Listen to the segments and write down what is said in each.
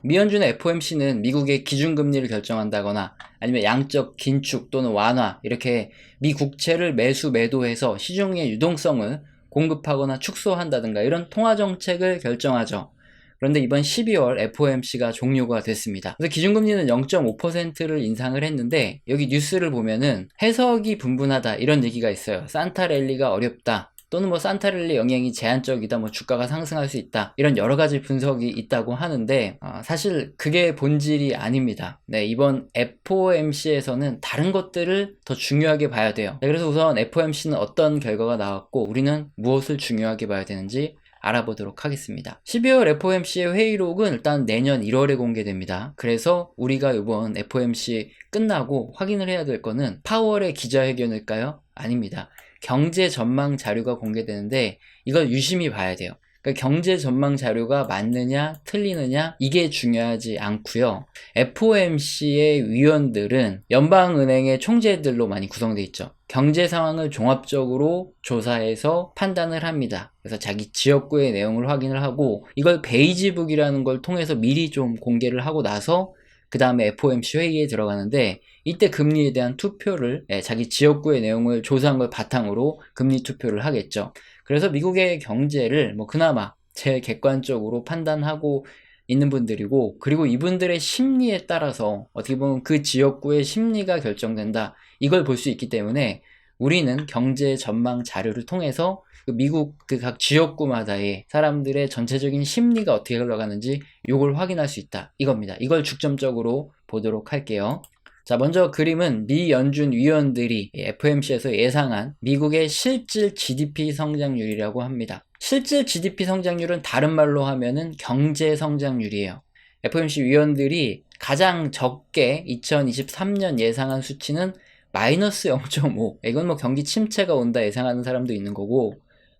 미연준의 FOMC는 미국의 기준금리를 결정한다거나 아니면 양적 긴축 또는 완화, 이렇게 미 국채를 매수 매도해서 시중의 유동성을 공급하거나 축소한다든가 이런 통화정책을 결정하죠. 그런데 이번 12월 FOMC가 종료가 됐습니다. 그래서 기준금리는 0.5%를 인상을 했는데, 여기 뉴스를 보면은 해석이 분분하다 이런 얘기가 있어요. 산타랠리가 어렵다, 또는 뭐 산타랠리 영향이 제한적이다, 뭐 주가가 상승할 수 있다, 이런 여러 가지 분석이 있다고 하는데, 사실 그게 본질이 아닙니다. 네, 이번 FOMC에서는 다른 것들을 더 중요하게 봐야 돼요. 네, 그래서 우선 FOMC는 어떤 결과가 나왔고 우리는 무엇을 중요하게 봐야 되는지 알아보도록 하겠습니다. 12월 FOMC의 회의록은 일단 내년 1월에 공개됩니다. 그래서 우리가 이번 FOMC 끝나고 확인을 해야 될 거는 파월의 기자회견일까요? 아닙니다. 경제 전망 자료가 공개되는데 이걸 유심히 봐야 돼요. 그러니까 경제 전망 자료가 맞느냐 틀리느냐 이게 중요하지 않고요. FOMC의 위원들은 연방은행의 총재들로 많이 구성되어 있죠. 경제 상황을 종합적으로 조사해서 판단을 합니다. 그래서 자기 지역구의 내용을 확인을 하고, 이걸 베이지북이라는 걸 통해서 미리 좀 공개를 하고 나서 그 다음에 FOMC 회의에 들어가는데, 이때 금리에 대한 투표를, 자기 지역구의 내용을 조사한 걸 바탕으로 금리 투표를 하겠죠. 그래서 미국의 경제를 뭐 그나마 제일 객관적으로 판단하고 있는 분들이고, 그리고 이분들의 심리에 따라서 어떻게 보면 그 지역구의 심리가 결정된다, 이걸 볼 수 있기 때문에 우리는 경제 전망 자료를 통해서 미국 그 각 지역구마다의 사람들의 전체적인 심리가 어떻게 흘러가는지 이걸 확인할 수 있다, 이겁니다. 이걸 중점적으로 보도록 할게요. 자, 먼저 그림은 미 연준 위원들이 FOMC에서 예상한 미국의 실질 GDP 성장률이라고 합니다. 실질 GDP 성장률은 다른 말로 하면은 경제 성장률이에요. FOMC 위원들이 가장 적게 2023년 예상한 수치는 마이너스 0.5. 이건 뭐 경기 침체가 온다 예상하는 사람도 있는 거고,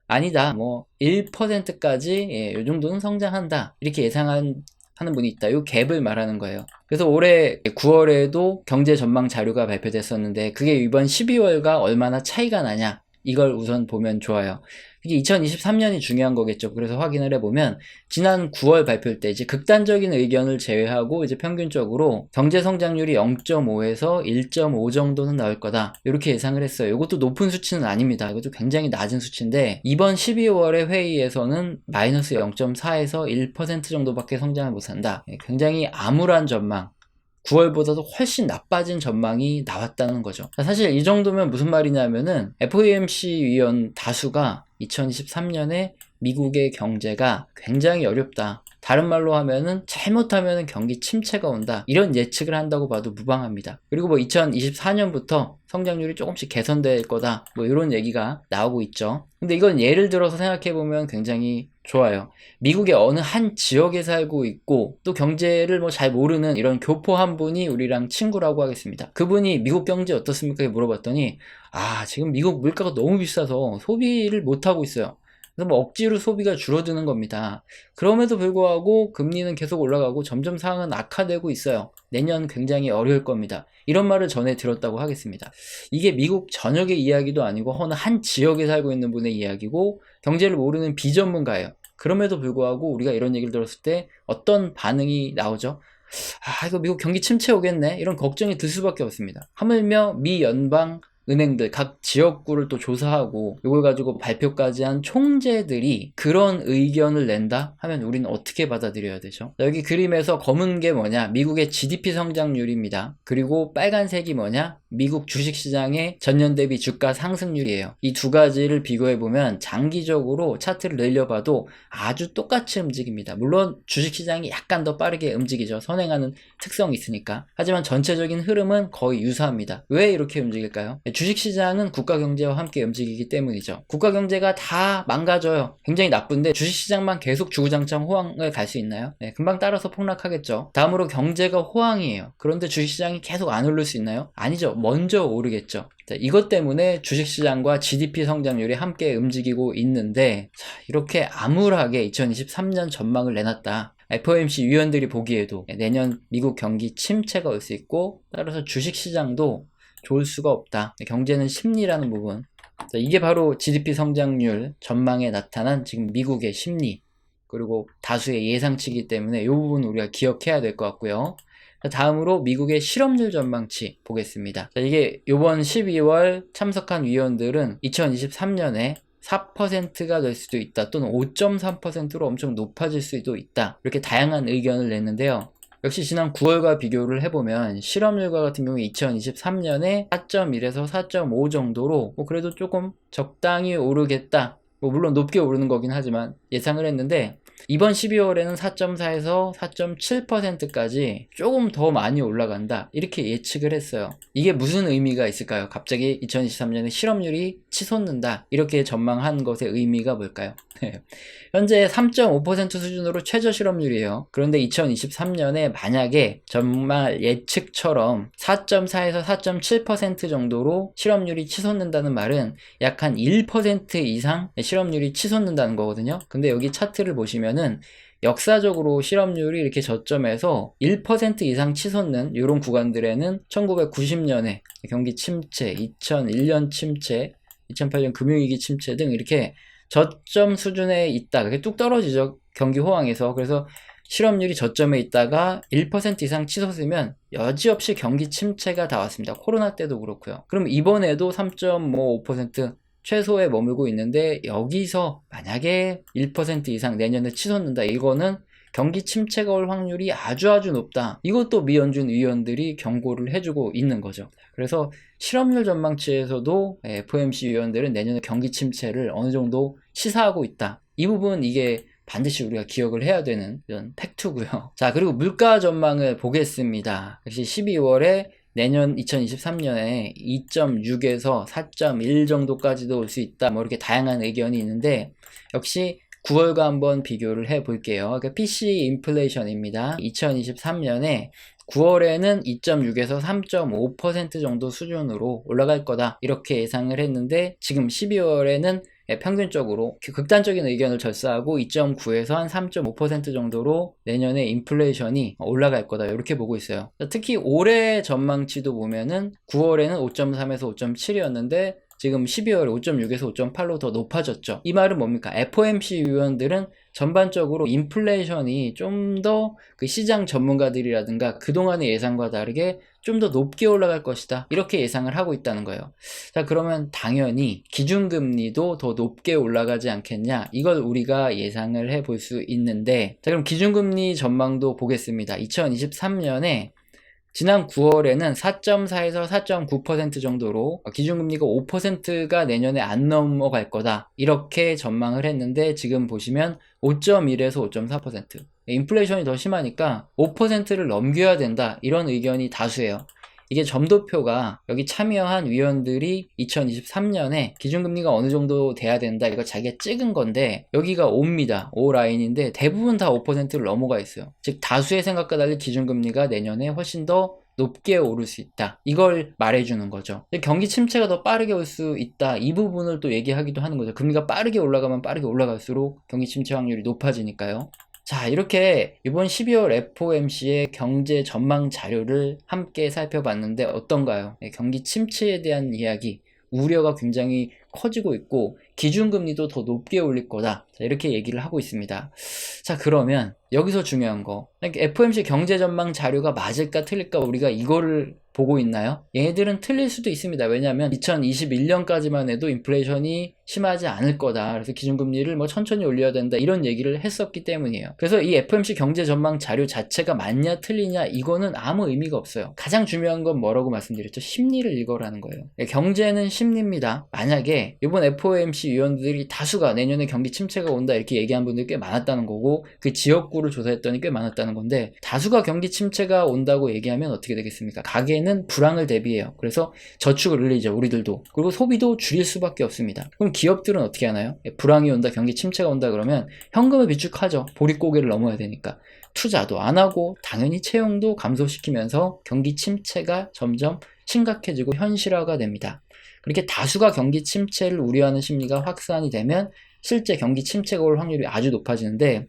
아니다, 뭐 1%까지 이 정도는 성장한다, 이렇게 예상하는 분이 있다. 이 갭을 말하는 거예요. 그래서 올해 9월에도 경제 전망 자료가 발표됐었는데 그게 이번 12월과 얼마나 차이가 나냐, 이걸 우선 보면 좋아요. 이게 2023년이 중요한 거겠죠. 그래서 확인을 해보면 지난 9월 발표 때 이제 극단적인 의견을 제외하고 이제 평균적으로 경제 성장률이 0.5에서 1.5 정도는 나올 거다, 이렇게 예상을 했어요. 이것도 높은 수치는 아닙니다. 이것도 굉장히 낮은 수치인데 이번 12월의 회의에서는 마이너스 0.4에서 1% 정도밖에 성장을 못한다. 굉장히 암울한 전망, 9월보다도 훨씬 나빠진 전망이 나왔다는 거죠. 사실 이 정도면 무슨 말이냐면은 FOMC 위원 다수가 2023년에 미국의 경제가 굉장히 어렵다, 다른 말로 하면은 잘못하면 경기 침체가 온다, 이런 예측을 한다고 봐도 무방합니다. 그리고 뭐 2024년부터 성장률이 조금씩 개선될 거다, 뭐 이런 얘기가 나오고 있죠. 근데 이건 예를 들어서 생각해보면 굉장히 좋아요. 미국의 어느 한 지역에 살고 있고 또 경제를 뭐 잘 모르는 이런 교포 한 분이 우리랑 친구라고 하겠습니다. 그분이 미국 경제 어떻습니까? 물어봤더니 지금 미국 물가가 너무 비싸서 소비를 못하고 있어요. 그래서 뭐 억지로 소비가 줄어드는 겁니다. 그럼에도 불구하고 금리는 계속 올라가고 점점 상황은 악화되고 있어요. 내년 굉장히 어려울 겁니다, 이런 말을 전에 들었다고 하겠습니다. 이게 미국 전역의 이야기도 아니고 어느 한 지역에 살고 있는 분의 이야기고 경제를 모르는 비전문가예요. 그럼에도 불구하고 우리가 이런 얘기를 들었을 때 어떤 반응이 나오죠? 이거 미국 경기 침체 오겠네, 이런 걱정이 들 수밖에 없습니다. 하물며 미 연방 은행들 각 지역구를 또 조사하고 이걸 가지고 발표까지 한 총재들이 그런 의견을 낸다 하면 우리는 어떻게 받아들여야 되죠? 여기 그림에서 검은 게 뭐냐, 미국의 GDP 성장률입니다. 그리고 빨간색이 뭐냐, 미국 주식시장의 전년 대비 주가 상승률이에요. 이 두 가지를 비교해보면 장기적으로 차트를 늘려봐도 아주 똑같이 움직입니다. 물론 주식시장이 약간 더 빠르게 움직이죠. 선행하는 특성이 있으니까. 하지만 전체적인 흐름은 거의 유사합니다. 왜 이렇게 움직일까요? 주식시장은 국가경제와 함께 움직이기 때문이죠. 국가경제가 다 망가져요. 굉장히 나쁜데 주식시장만 계속 주구장창 호황을 갈 수 있나요? 금방 따라서 폭락하겠죠. 다음으로 경제가 호황이에요. 그런데 주식시장이 계속 안 오를 수 있나요? 아니죠. 먼저 오르겠죠. 이것 때문에 주식시장과 GDP 성장률이 함께 움직이고 있는데, 이렇게 암울하게 2023년 전망을 내놨다. FOMC 위원들이 보기에도 내년 미국 경기 침체가 올 수 있고 따라서 주식시장도 좋을 수가 없다. 경제는 심리라는 부분. 이게 바로 GDP 성장률 전망에 나타난 지금 미국의 심리. 그리고 다수의 예상치이기 때문에 이 부분 우리가 기억해야 될 것 같고요. 다음으로 미국의 실업률 전망치 보겠습니다. 자, 이게 이번 12월 참석한 위원들은 2023년에 4%가 될 수도 있다, 또는 5.3%로 엄청 높아질 수도 있다, 이렇게 다양한 의견을 냈는데요. 역시 지난 9월과 비교를 해보면 실업률과 같은 경우에 2023년에 4.1에서 4.5 정도로 그래도 조금 적당히 오르겠다, 물론 높게 오르는 거긴 하지만 예상을 했는데, 이번 12월에는 4.4에서 4.7%까지 조금 더 많이 올라간다, 이렇게 예측을 했어요. 이게 무슨 의미가 있을까요? 갑자기 2023년에 실업률이 치솟는다, 이렇게 전망한 것의 의미가 뭘까요? 현재 3.5% 수준으로 최저 실업률이에요. 그런데 2023년에 만약에 정말 예측처럼 4.4에서 4.7% 정도로 실업률이 치솟는다는 말은 약 한 1% 이상 실업률이 치솟는다는 거거든요. 근데 여기 차트를 보시면은 역사적으로 실업률이 이렇게 저점에서 1% 이상 치솟는 이런 구간들에는 1990년에 경기 침체, 2001년 침체, 2008년 금융위기 침체 등 이렇게 저점 수준에 있다, 그게 뚝 떨어지죠, 경기 호황에서. 그래서 실업률이 저점에 있다가 1% 이상 치솟으면 여지없이 경기 침체가 다 왔습니다. 코로나 때도 그렇고요. 그럼 이번에도 3.5% 최소에 머물고 있는데, 여기서 만약에 1% 이상 내년에 치솟는다, 이거는 경기 침체가 올 확률이 아주 높다, 이것도 미연준 위원들이 경고를 해주고 있는 거죠. 그래서 실업률 전망치에서도 FOMC 위원들은 내년에 경기 침체를 어느 정도 시사하고 있다, 이 부분 이게 반드시 우리가 기억을 해야 되는 이런 팩트고요. 자, 그리고 물가 전망을 보겠습니다. 역시 12월에 내년 2023년에 2.6에서 4.1 정도까지도 올 수 있다, 이렇게 다양한 의견이 있는데, 역시 9월과 한번 비교를 해 볼게요. 그러니까 PCE 인플레이션입니다. 2023년에 9월에는 2.6에서 3.5% 정도 수준으로 올라갈 거다, 이렇게 예상을 했는데, 지금 12월에는 평균적으로 극단적인 의견을 절사하고 2.9에서 한 3.5% 정도로 내년에 인플레이션이 올라갈 거다, 이렇게 보고 있어요. 특히 올해 전망치도 보면은 9월에는 5.3에서 5.7이었는데 지금 12월에 5.6에서 5.8로 더 높아졌죠. 이 말은 뭡니까? FOMC 위원들은 전반적으로 인플레이션이 좀 더 그 시장 전문가들이라든가 그동안의 예상과 다르게 좀 더 높게 올라갈 것이다, 이렇게 예상을 하고 있다는 거예요. 자, 그러면 당연히 기준금리도 더 높게 올라가지 않겠냐, 이걸 우리가 예상을 해 볼 수 있는데, 자, 그럼 기준금리 전망도 보겠습니다. 2023년에 지난 9월에는 4.4에서 4.9% 정도로 기준금리가 5%가 내년에 안 넘어갈 거다, 이렇게 전망을 했는데, 지금 보시면 5.1에서 5.4%, 인플레이션이 더 심하니까 5%를 넘겨야 된다, 이런 의견이 다수예요. 이게 점도표가 여기 참여한 위원들이 2023년에 기준금리가 어느 정도 돼야 된다, 이거 자기가 찍은 건데, 여기가 5입니다. 5 라인인데 대부분 다 5%를 넘어가 있어요. 즉 다수의 생각과 달리 기준금리가 내년에 훨씬 더 높게 오를 수 있다, 이걸 말해주는 거죠. 경기 침체가 더 빠르게 올 수 있다, 이 부분을 또 얘기하기도 하는 거죠. 금리가 빠르게 올라가면 빠르게 올라갈수록 경기 침체 확률이 높아지니까요. 자, 이렇게 이번 12월 FOMC의 경제 전망 자료를 함께 살펴봤는데 어떤가요? 경기 침체에 대한 이야기, 우려가 굉장히 커지고 있고 기준금리도 더 높게 올릴 거다, 자, 이렇게 얘기를 하고 있습니다. 자, 그러면 여기서 중요한 거, FOMC 경제 전망 자료가 맞을까 틀릴까, 우리가 이거를 보고 있나요? 얘네들은 틀릴 수도 있습니다. 왜냐하면 2021년까지만 해도 인플레이션이 심하지 않을 거다, 그래서 기준금리를 천천히 올려야 된다, 이런 얘기를 했었기 때문이에요. 그래서 이 FOMC 경제 전망 자료 자체가 맞냐 틀리냐, 이거는 아무 의미가 없어요. 가장 중요한 건 뭐라고 말씀드렸죠? 심리를 읽어라는 거예요. 경제는 심리입니다. 만약에 이번 FOMC 위원들이 다수가 내년에 경기 침체가 온다, 이렇게 얘기한 분들이 꽤 많았다는 거고, 그 지역구를 조사했더니 꽤 많았다는 건데, 다수가 경기 침체가 온다고 얘기하면 어떻게 되겠습니까? 가계는 불황을 대비해요. 그래서 저축을 늘리죠, 우리들도. 그리고 소비도 줄일 수밖에 없습니다. 그럼 기업들은 어떻게 하나요? 불황이 온다, 경기 침체가 온다 그러면 현금을 비축하죠. 보릿고개를 넘어야 되니까. 투자도 안 하고 당연히 채용도 감소시키면서 경기 침체가 점점 심각해지고 현실화가 됩니다. 그렇게 다수가 경기 침체를 우려하는 심리가 확산이 되면 실제 경기 침체가 올 확률이 아주 높아지는데,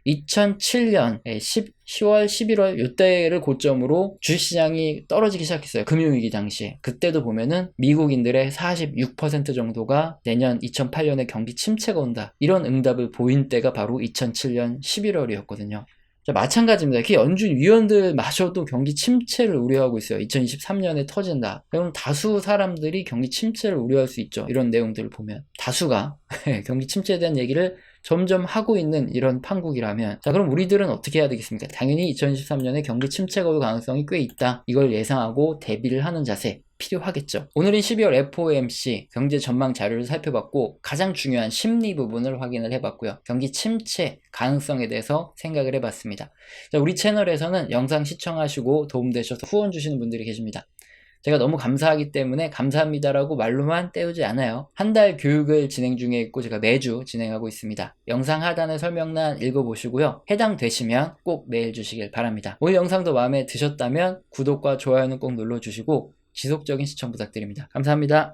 2007년 10월, 11월 이때를 고점으로 주식시장이 떨어지기 시작했어요. 금융위기 당시에. 그때도 보면은 미국인들의 46% 정도가 내년 2008년에 경기 침체가 온다, 이런 응답을 보인 때가 바로 2007년 11월이었거든요. 자, 마찬가지입니다. 이렇게 연준 위원들마저도 경기 침체를 우려하고 있어요. 2023년에 터진다. 그럼 다수 사람들이 경기 침체를 우려할 수 있죠. 이런 내용들을 보면. 다수가 경기 침체에 대한 얘기를 점점 하고 있는 이런 판국이라면, 자, 그럼 우리들은 어떻게 해야 되겠습니까? 당연히 2023년에 경기 침체가 올 가능성이 꽤 있다. 이걸 예상하고 대비를 하는 자세 필요하겠죠. 오늘은 12월 FOMC 경제 전망 자료를 살펴봤고, 가장 중요한 심리 부분을 확인을 해봤고요. 경기 침체 가능성에 대해서 생각을 해봤습니다. 자, 우리 채널에서는 영상 시청하시고 도움되셔서 후원 주시는 분들이 계십니다. 제가 너무 감사하기 때문에 감사합니다라고 말로만 때우지 않아요. 한 달 교육을 진행 중에 있고 제가 매주 진행하고 있습니다. 영상 하단의 설명란 읽어보시고요. 해당되시면 꼭 메일 주시길 바랍니다. 오늘 영상도 마음에 드셨다면 구독과 좋아요는 꼭 눌러주시고 지속적인 시청 부탁드립니다. 감사합니다.